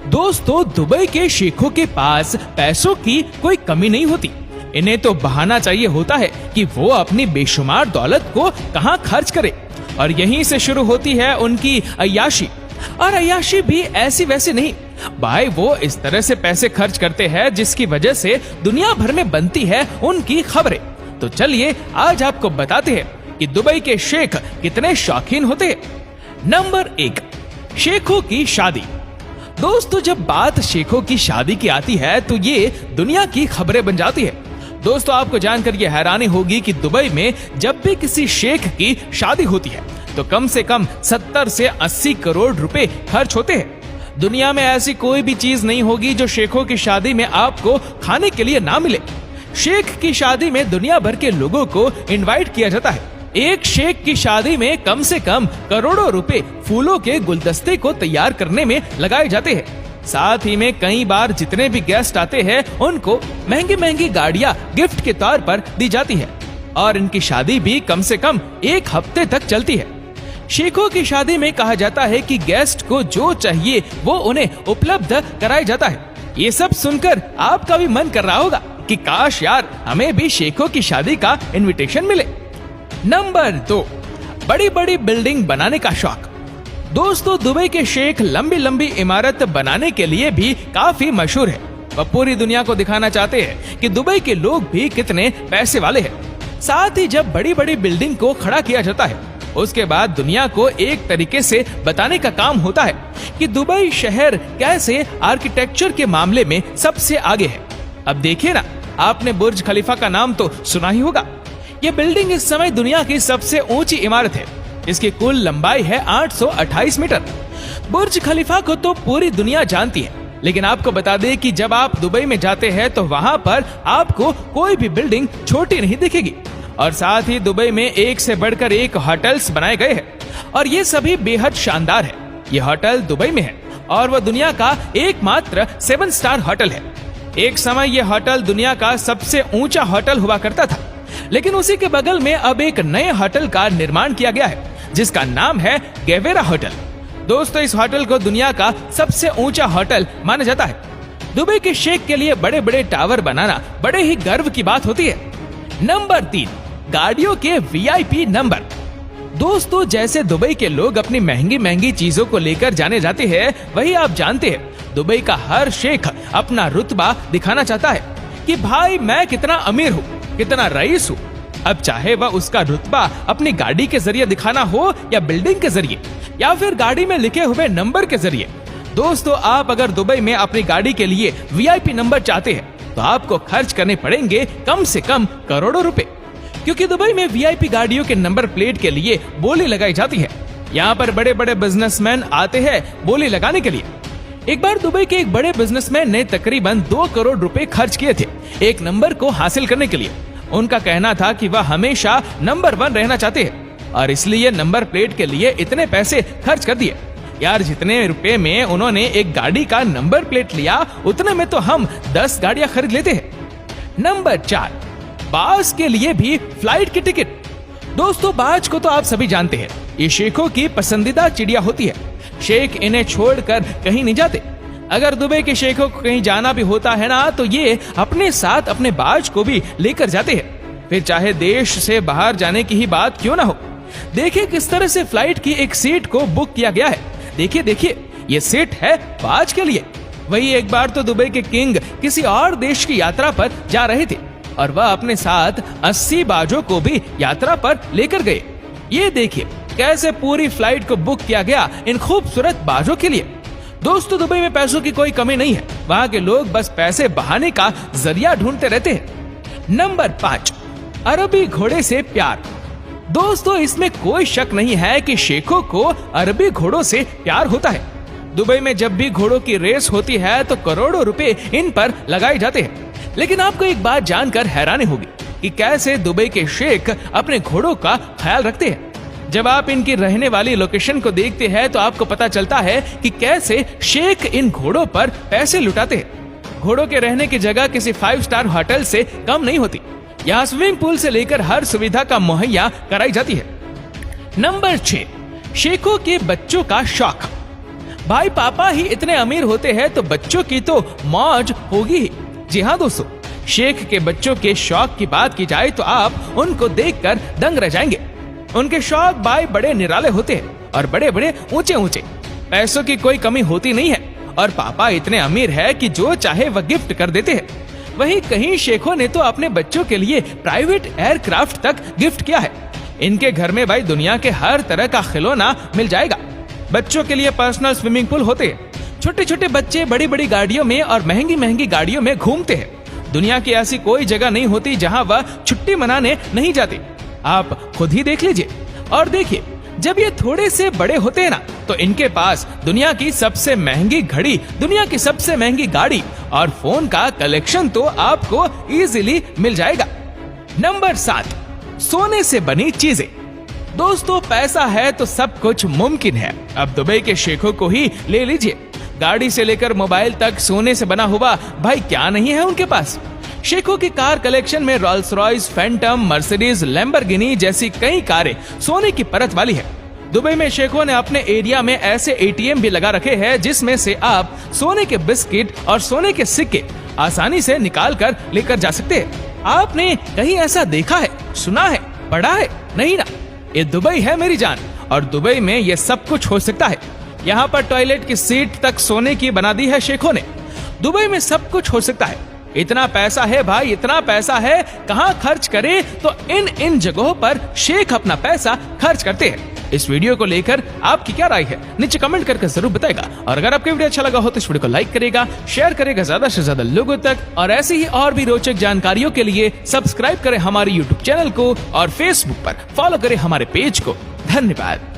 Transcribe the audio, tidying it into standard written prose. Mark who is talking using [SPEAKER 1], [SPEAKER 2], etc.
[SPEAKER 1] दोस्तों, दुबई के शेखों के पास पैसों की कोई कमी नहीं होती। इन्हें तो बहाना चाहिए होता है कि वो अपनी बेशुमार दौलत को कहां खर्च करे, और यहीं से शुरू होती है उनकी अय्याशी। और अय्याशी भी ऐसी वैसी नहीं भाई, वो इस तरह से पैसे खर्च करते हैं जिसकी वजह से दुनिया भर में बनती है उनकी खबरें। तो चलिए आज आपको बताते हैं कि दुबई के शेख कितने शौकीन होते हैं। नंबर 1, शेखों की शादी। दोस्तों, जब बात शेखों की शादी की आती है तो ये दुनिया की खबरें बन जाती है। दोस्तों, आपको जानकर ये हैरानी होगी कि दुबई में जब भी किसी शेख की शादी होती है तो कम से कम 70 से 80 करोड़ रुपए खर्च होते हैं। दुनिया में ऐसी कोई भी चीज नहीं होगी जो शेखों की शादी में आपको खाने के लिए ना मिले। शेख की शादी में दुनिया भर के लोगों को इनवाइट किया जाता है। एक शेख की शादी में कम से कम करोड़ों रुपए फूलों के गुलदस्ते को तैयार करने में लगाए जाते हैं। साथ ही में कई बार जितने भी गेस्ट आते हैं उनको महंगी महंगी गाड़ियां गिफ्ट के तौर पर दी जाती है, और इनकी शादी भी कम से कम 1 हफ्ते तक चलती है। शेखों की शादी में कहा जाता है कि गेस्ट को जो चाहिए वो उन्हें उपलब्ध कराया जाता है। ये सब सुनकर आपका भी मन कर रहा होगा कि काश यार हमें भी शेखों की शादी का इनविटेशन मिले। नंबर 2, बड़ी बड़ी बिल्डिंग बनाने का शौक। दोस्तों, दुबई के शेख लंबी लंबी इमारत बनाने के लिए भी काफी मशहूर है। वह पूरी दुनिया को दिखाना चाहते हैं कि दुबई के लोग भी कितने पैसे वाले हैं। साथ ही जब बड़ी बड़ी बिल्डिंग को खड़ा किया जाता है उसके बाद दुनिया को एक तरीके से बताने का काम होता है कि दुबई शहर कैसे आर्किटेक्चर के मामले में सबसे आगे है। अब देखिए ना, आपने बुर्ज खलीफा का नाम तो सुना ही होगा। ये बिल्डिंग इस समय दुनिया की सबसे ऊंची इमारत है। इसकी कुल लंबाई है 828 मीटर। बुर्ज खलीफा को तो पूरी दुनिया जानती है, लेकिन आपको बता दें कि जब आप दुबई में जाते हैं तो वहां पर आपको कोई भी बिल्डिंग छोटी नहीं दिखेगी। और साथ ही दुबई में एक से बढ़कर एक होटल्स बनाए गए हैं, और ये सभी बेहद शानदार है। ये होटल दुबई में है और वह दुनिया का एकमात्र 7 स्टार होटल है। एक समय ये होटल दुनिया का सबसे ऊंचा होटल हुआ करता था, लेकिन उसी के बगल में अब एक नए होटल का निर्माण किया गया है जिसका नाम है गेवेरा होटल। दोस्तों, इस होटल को दुनिया का सबसे ऊंचा होटल माना जाता है। दुबई के शेख के लिए बड़े बड़े टावर बनाना बड़े ही गर्व की बात होती है। नंबर 3, गाड़ियों के वीआईपी नंबर। दोस्तों, जैसे दुबई के लोग अपनी महंगी महंगी चीजों को लेकर जाने जाते हैं, वही आप जानते हैं दुबई का हर शेख अपना रुतबा दिखाना चाहता है कि भाई मैं कितना अमीर हूँ, कितना रईस हूँ। अब चाहे वह उसका रुतबा अपनी गाड़ी के जरिए दिखाना हो या बिल्डिंग के जरिए या फिर गाड़ी में लिखे हुए नंबर के जरिए। दोस्तों, आप अगर दुबई में अपनी गाड़ी के लिए वीआईपी नंबर चाहते हैं तो आपको खर्च करने पड़ेंगे कम से कम करोड़ों रुपए, क्योंकि दुबई में वीआईपी गाड़ियों के नंबर प्लेट के लिए बोली लगाई जाती है। यहाँ पर बड़े बड़े बिजनेसमैन आते हैं बोली लगाने के लिए। एक बार दुबई के एक बड़े बिजनेसमैन ने तकरीबन 2 करोड़ रुपए खर्च किए थे एक नंबर को हासिल करने के लिए। उनका कहना था कि वह हमेशा नंबर 1 रहना चाहते हैं और इसलिए नंबर प्लेट के लिए इतने पैसे खर्च कर दिए। यार, जितने रुपए में उन्होंने एक गाड़ी का नंबर प्लेट लिया उतने में तो हम 10 गाड़ियां खरीद लेते हैं। नंबर 4, बाज के लिए भी फ्लाइट की टिकट। दोस्तों, बाज को तो आप सभी जानते हैं, ये शेखों की पसंदीदा चिड़िया होती है। शेख इन्हें छोड़कर कहीं नहीं जाते। अगर दुबई के शेखों को कहीं जाना भी होता है ना तो ये अपने साथ अपने बाज को भी लेकर जाते हैं, फिर चाहे देश से बाहर जाने की ही बात क्यों ना हो। देखिए किस तरह से फ्लाइट की एक सीट को बुक किया गया है। देखिए देखिए, ये सीट है बाज के लिए। वही एक बार तो दुबई के किंग किसी और देश की यात्रा पर जा रहे थे और वह अपने साथ 80 बाजों को भी यात्रा पर लेकर गए। ये देखिए कैसे पूरी फ्लाइट को बुक किया गया इन खूबसूरत बाजों के लिए। दोस्तों, दुबई में पैसों की कोई कमी नहीं है। वहाँ के लोग बस पैसे बहाने का जरिया ढूंढते रहते हैं। नंबर 5, अरबी घोड़े से प्यार। दोस्तों, इसमें कोई शक नहीं है कि शेखों को अरबी घोड़ों से प्यार होता है। दुबई में जब भी घोड़ों की रेस होती है तो करोड़ों रुपए इन पर लगाए जाते हैं। लेकिन आपको एक बात जानकर हैरानी होगी कि कैसे दुबई के शेख अपने घोड़ों का ख्याल रखते हैं। जब आप इनकी रहने वाली लोकेशन को देखते हैं तो आपको पता चलता है कि कैसे शेख इन घोड़ों पर पैसे लुटाते हैं। घोड़ों के रहने की जगह किसी 5 स्टार होटल से कम नहीं होती। यहाँ स्विमिंग पूल से लेकर हर सुविधा का मुहैया कराई जाती है। नंबर 6, शेखों के बच्चों का शौक। भाई पापा ही इतने अमीर होते हैं तो बच्चों की तो मौज होगी ही। जी हाँ दोस्तों, शेख के बच्चों के शौक की बात की जाए तो आप उनको देखकर दंग रह जाएंगे। उनके शौक भाई बड़े निराले होते हैं और बड़े बड़े ऊंचे ऊंचे। पैसों की कोई कमी होती नहीं है और पापा इतने अमीर है कि जो चाहे वह गिफ्ट कर देते हैं। वहीं कहीं शेखों ने तो अपने बच्चों के लिए प्राइवेट एयरक्राफ्ट तक गिफ्ट किया है। इनके घर में भाई दुनिया के हर तरह का खिलौना मिल जाएगा। बच्चों के लिए पर्सनल स्विमिंग पूल होते हैं। छोटे छोटे बच्चे बड़ी बड़ी गाड़ियों में और महंगी महंगी गाड़ियों में घूमते हैं। दुनिया की ऐसी कोई जगह नहीं होती जहां वह छुट्टी मनाने नहीं जाते। आप खुद ही देख लीजिए और देखिए, जब ये थोड़े से बड़े होते हैं ना तो इनके पास दुनिया की सबसे महंगी घड़ी, दुनिया की सबसे महंगी गाड़ी और फोन का कलेक्शन तो आपको इजीली मिल जाएगा। नंबर 7, सोने से बनी चीजें। दोस्तों, पैसा है तो सब कुछ मुमकिन है। अब दुबई के शेखों को ही ले लीजिए। गाड़ी से लेकर मोबाइल तक सोने से बना हुआ भाई क्या नहीं है उनके पास। शेखों की कार कलेक्शन में Rolls Royce, Phantom, Mercedes, Lamborghini जैसी कई कारें सोने की परत वाली है। दुबई में शेखों ने अपने एरिया में ऐसे एटीएम भी लगा रखे हैं जिसमें से आप सोने के बिस्किट और सोने के सिक्के आसानी से निकाल कर लेकर जा सकते हैं। आपने कहीं ऐसा देखा है, सुना है, पढ़ा है? नहीं ना। ये दुबई है मेरी जान, और दुबई में ये सब कुछ हो सकता है। यहाँ पर टॉयलेट की सीट तक सोने की बना दी है शेखों ने। दुबई में सब कुछ हो सकता है। इतना पैसा है भाई, इतना पैसा है, कहाँ खर्च करे तो इन जगहों पर शेख अपना पैसा खर्च करते हैं। इस वीडियो को लेकर आपकी क्या राय है नीचे कमेंट करके जरूर बताएगा। और अगर आपको वीडियो अच्छा लगा हो तो इस वीडियो को लाइक करेगा, शेयर करेगा ज्यादा से ज्यादा लोगों तक, और ऐसी ही और भी रोचक जानकारियों के लिए सब्सक्राइब करें हमारे यूट्यूब चैनल को और फेसबुक पर फॉलो करें हमारे पेज को। धन्यवाद।